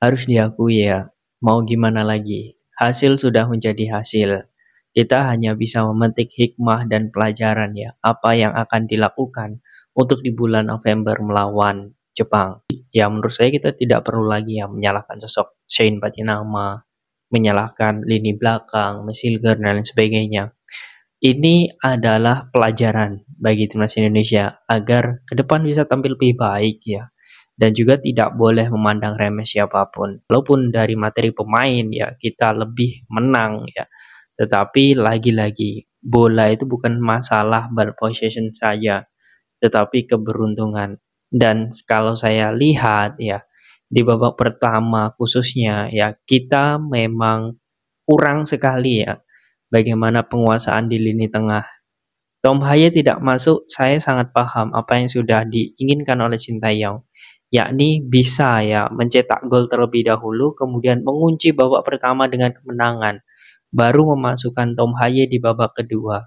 Harus diakui ya, mau gimana lagi, hasil sudah menjadi hasil. Kita hanya bisa memetik hikmah dan pelajaran ya, apa yang akan dilakukan untuk di bulan November melawan Jepang. Ya menurut saya kita tidak perlu lagi ya menyalahkan sosok Shane Patinama, menyalahkan lini belakang, Mesilger dan lain sebagainya. Ini adalah pelajaran bagi timnas Indonesia agar ke depan bisa tampil lebih baik ya. Dan juga tidak boleh memandang remeh siapapun. Walaupun dari materi pemain ya kita lebih menang ya. Tetapi lagi-lagi bola itu bukan masalah ball possession saja, tetapi keberuntungan. Dan kalau saya lihat ya di babak pertama khususnya ya kita memang kurang sekali ya bagaimana penguasaan di lini tengah. Tom Haye tidak masuk, saya sangat paham apa yang sudah diinginkan oleh Sintayong, yakni bisa ya mencetak gol terlebih dahulu, kemudian mengunci babak pertama dengan kemenangan, baru memasukkan Tom Haye di babak kedua.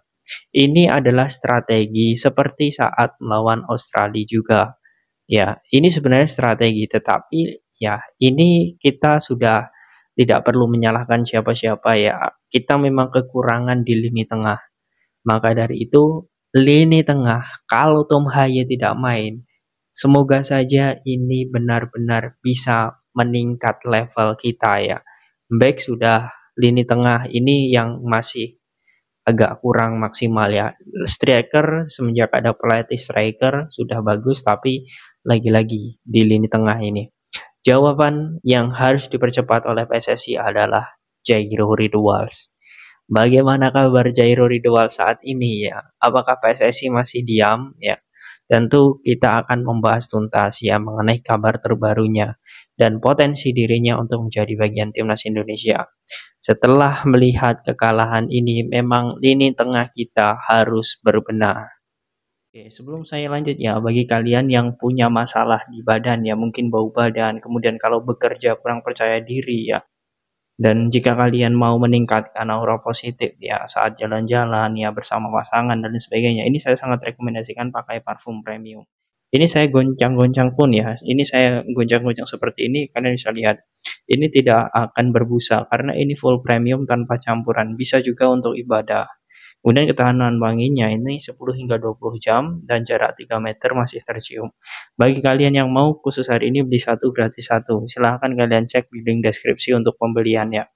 Ini adalah strategi seperti saat melawan Australia juga. Ya, ini sebenarnya strategi, tetapi ya ini kita sudah tidak perlu menyalahkan siapa-siapa ya. Kita memang kekurangan di lini tengah. Maka dari itu, lini tengah, kalau Tom Haye tidak main, semoga saja ini benar-benar bisa meningkat level kita ya. Back sudah, lini tengah ini yang masih agak kurang maksimal ya. Striker semenjak ada pelatih striker sudah bagus, tapi lagi-lagi di lini tengah ini. Jawaban yang harus dipercepat oleh PSSI adalah Jairo Ridwals. Bagaimana kabar Jairo Ridwal saat ini ya? Apakah PSSI masih diam ya? Tentu kita akan membahas tuntas ya mengenai kabar terbarunya dan potensi dirinya untuk menjadi bagian timnas Indonesia. Setelah melihat kekalahan ini, memang lini tengah kita harus berbenah. Oke, sebelum saya lanjut ya, bagi kalian yang punya masalah di badan ya, mungkin bau badan, kemudian kalau bekerja kurang percaya diri ya, dan jika kalian mau meningkatkan aura positif ya saat jalan-jalan ya bersama pasangan dan sebagainya, ini saya sangat rekomendasikan pakai parfum premium. Ini saya goncang-goncang pun ya, ini saya goncang-goncang seperti ini kalian bisa lihat. Ini tidak akan berbusa karena ini full premium tanpa campuran, bisa juga untuk ibadah. Kemudian ketahanan wanginya ini 10 hingga 20 jam dan jarak 3 meter masih tercium. Bagi kalian yang mau khusus hari ini beli satu gratis satu, silahkan kalian cek di link deskripsi untuk pembeliannya.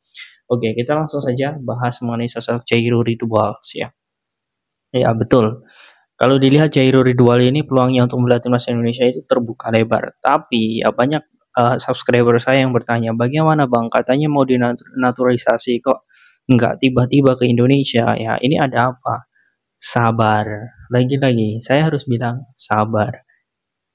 Oke, kita langsung saja bahas mengenai sosok Jairo Ridwals ya. Ya, betul. Kalau dilihat Jairo Ridwal ini peluangnya untuk membela timnas Indonesia itu terbuka lebar. Tapi ya banyak subscriber saya yang bertanya, bagaimana Bang? Katanya mau dinaturalisasi kok nggak tiba-tiba ke Indonesia ya? Ini ada apa? Sabar. Lagi-lagi, saya harus bilang sabar.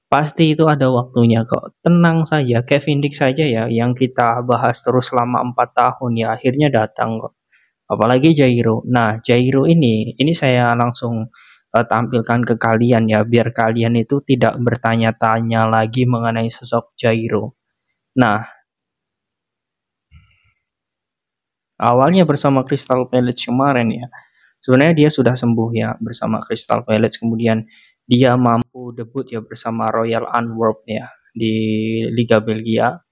Pasti itu ada waktunya kok. Tenang saja, Kevin Dick saja ya yang kita bahas terus selama 4 tahun ya akhirnya datang kok. Apalagi Jairo. Nah, Jairo ini saya langsung tampilkan ke kalian ya, biar kalian itu tidak bertanya-tanya lagi mengenai sosok Jairo. Nah, awalnya bersama Crystal Palace kemarin ya, sebenarnya dia sudah sembuh ya bersama Crystal Palace, kemudian dia mampu debut ya bersama Royal Antwerp ya di Liga Belgia.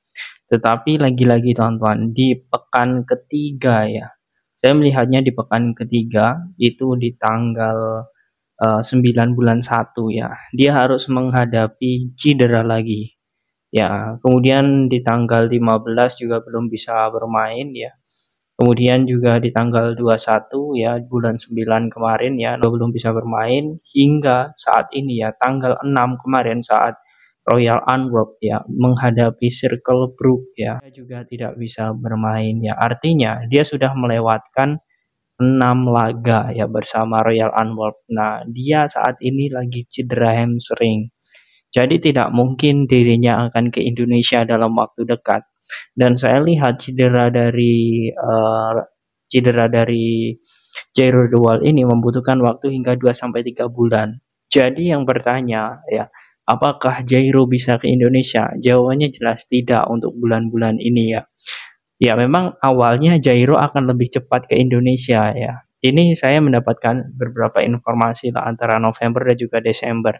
Tetapi lagi-lagi teman-teman di pekan ketiga ya, saya melihatnya di pekan ketiga itu di tanggal 9 bulan 1 ya, dia harus menghadapi cedera lagi. Ya, kemudian di tanggal 15 juga belum bisa bermain ya. Kemudian juga di tanggal 21 ya bulan 9 kemarin ya belum bisa bermain hingga saat ini ya tanggal 6 kemarin saat Royal Antwerp ya menghadapi Circle Brook ya dia juga tidak bisa bermain ya. Artinya dia sudah melewatkan 6 laga ya bersama Royal Antwerp. Nah, dia saat ini lagi cedera hamstring. Jadi tidak mungkin dirinya akan ke Indonesia dalam waktu dekat. Dan saya lihat cedera dari Jairo Dewal ini membutuhkan waktu hingga 2 sampai 3 bulan. Jadi yang bertanya ya, apakah Jairo bisa ke Indonesia? Jawabannya jelas tidak untuk bulan-bulan ini ya. Ya memang awalnya Jairo akan lebih cepat ke Indonesia ya. Ini saya mendapatkan beberapa informasi lah antara November dan juga Desember.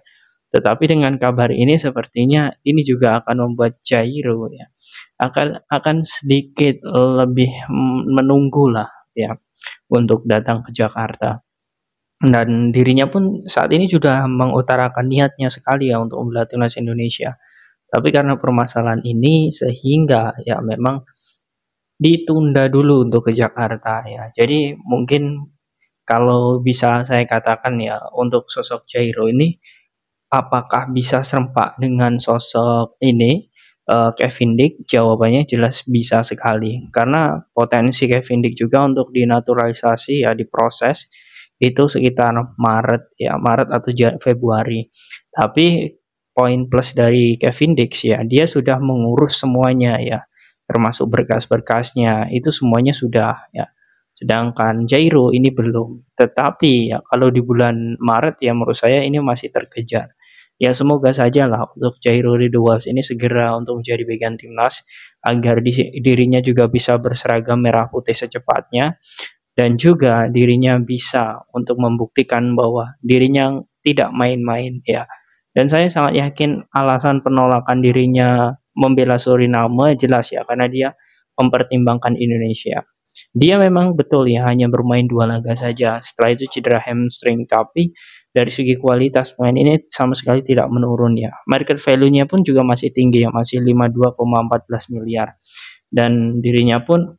Tetapi dengan kabar ini sepertinya ini juga akan membuat Jairo ya akan sedikit lebih menunggulah ya untuk datang ke Jakarta. Dan dirinya pun saat ini sudah mengutarakan niatnya sekali ya untuk membela timnas Indonesia. Tapi karena permasalahan ini sehingga ya memang ditunda dulu untuk ke Jakarta ya. Jadi mungkin kalau bisa saya katakan ya untuk sosok Jairo ini apakah bisa serempak dengan sosok ini, Kevin Dick? Jawabannya jelas bisa sekali, karena potensi Kevin Dick juga untuk dinaturalisasi ya, diproses, itu sekitar Maret ya, Maret atau Februari. Tapi poin plus dari Kevin Dick ya, dia sudah mengurus semuanya ya, termasuk berkas-berkasnya, itu semuanya sudah ya. Sedangkan Jairo ini belum. Tetapi ya kalau di bulan Maret ya menurut saya ini masih terkejar. Ya semoga saja lah untuk Jairo Ridwan ini segera untuk menjadi bagian timnas agar dirinya juga bisa berseragam merah putih secepatnya dan juga dirinya bisa untuk membuktikan bahwa dirinya tidak main-main ya. Dan saya sangat yakin alasan penolakan dirinya membela Suriname jelas ya karena dia mempertimbangkan Indonesia. Dia memang betul ya hanya bermain 2 laga saja, setelah itu cedera hamstring, tapi dari segi kualitas pemain ini sama sekali tidak menurun ya. Market value-nya pun juga masih tinggi ya, masih 52,14 miliar. Dan dirinya pun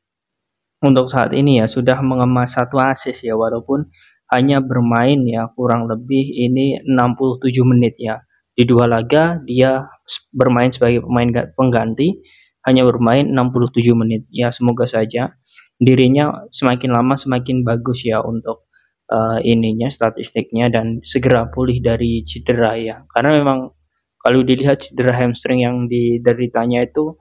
untuk saat ini ya sudah mengemas 1 assist ya walaupun hanya bermain ya kurang lebih ini 67 menit ya. Di 2 laga dia bermain sebagai pemain pengganti hanya bermain 67 menit. Ya semoga saja dirinya semakin lama semakin bagus ya untuk ininya statistiknya dan segera pulih dari cedera ya. Karena memang kalau dilihat cedera hamstring yang dideritanya itu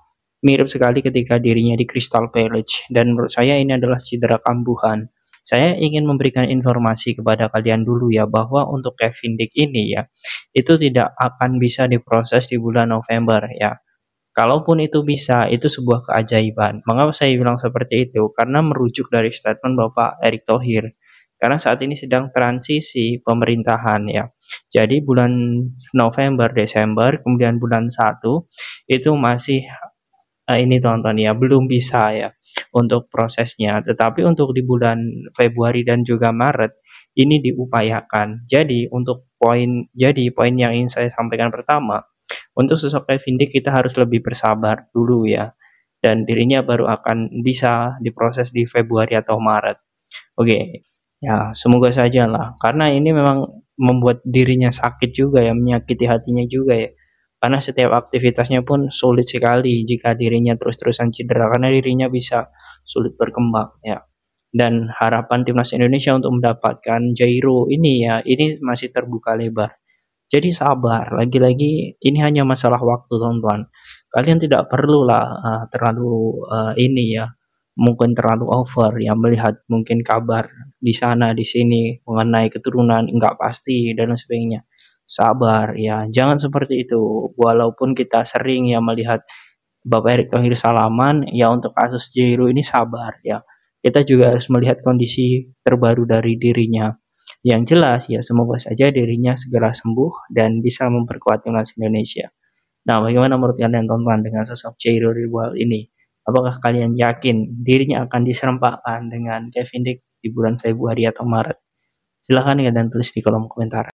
mirip sekali ketika dirinya di Crystal Palace dan menurut saya ini adalah cedera kambuhan. Saya ingin memberikan informasi kepada kalian dulu ya bahwa untuk Kevin Dick ini ya itu tidak akan bisa diproses di bulan November ya. Kalaupun itu bisa, itu sebuah keajaiban. Mengapa saya bilang seperti itu? Karena merujuk dari statement Bapak Erick Thohir. Karena saat ini sedang transisi pemerintahan ya. Jadi bulan November, Desember, kemudian bulan 1 itu masih ini tonton ya, belum bisa ya untuk prosesnya. Tetapi untuk di bulan Februari dan juga Maret ini diupayakan. Jadi poin yang ingin saya sampaikan pertama, untuk sosok Kevin Dick kita harus lebih bersabar dulu ya. Dan dirinya baru akan bisa diproses di Februari atau Maret. Oke, ya semoga saja lah. Karena ini memang membuat dirinya sakit juga ya, menyakiti hatinya juga ya. Karena setiap aktivitasnya pun sulit sekali jika dirinya terus-terusan cedera, karena dirinya bisa sulit berkembang ya. Dan harapan timnas Indonesia untuk mendapatkan Jairo ini ya, ini masih terbuka lebar. Jadi sabar, lagi-lagi ini hanya masalah waktu teman-teman. Kalian tidak perlulah terlalu ini ya, mungkin terlalu over ya melihat mungkin kabar di sana di sini mengenai keturunan nggak pasti dan lain sebagainya. Sabar ya, jangan seperti itu. Walaupun kita sering ya melihat Bapak Erick Thohir salaman, ya untuk kasus Jairo ini sabar ya. Kita juga harus melihat kondisi terbaru dari dirinya. Yang jelas ya semoga saja dirinya segera sembuh dan bisa memperkuat timnas Indonesia. Nah, bagaimana menurut kalian teman-teman dengan sosok Jairo Ribual ini? Apakah kalian yakin dirinya akan diserempakkan dengan Kevin Dick di bulan Februari atau Maret? Silahkan kalian tulis di kolom komentar.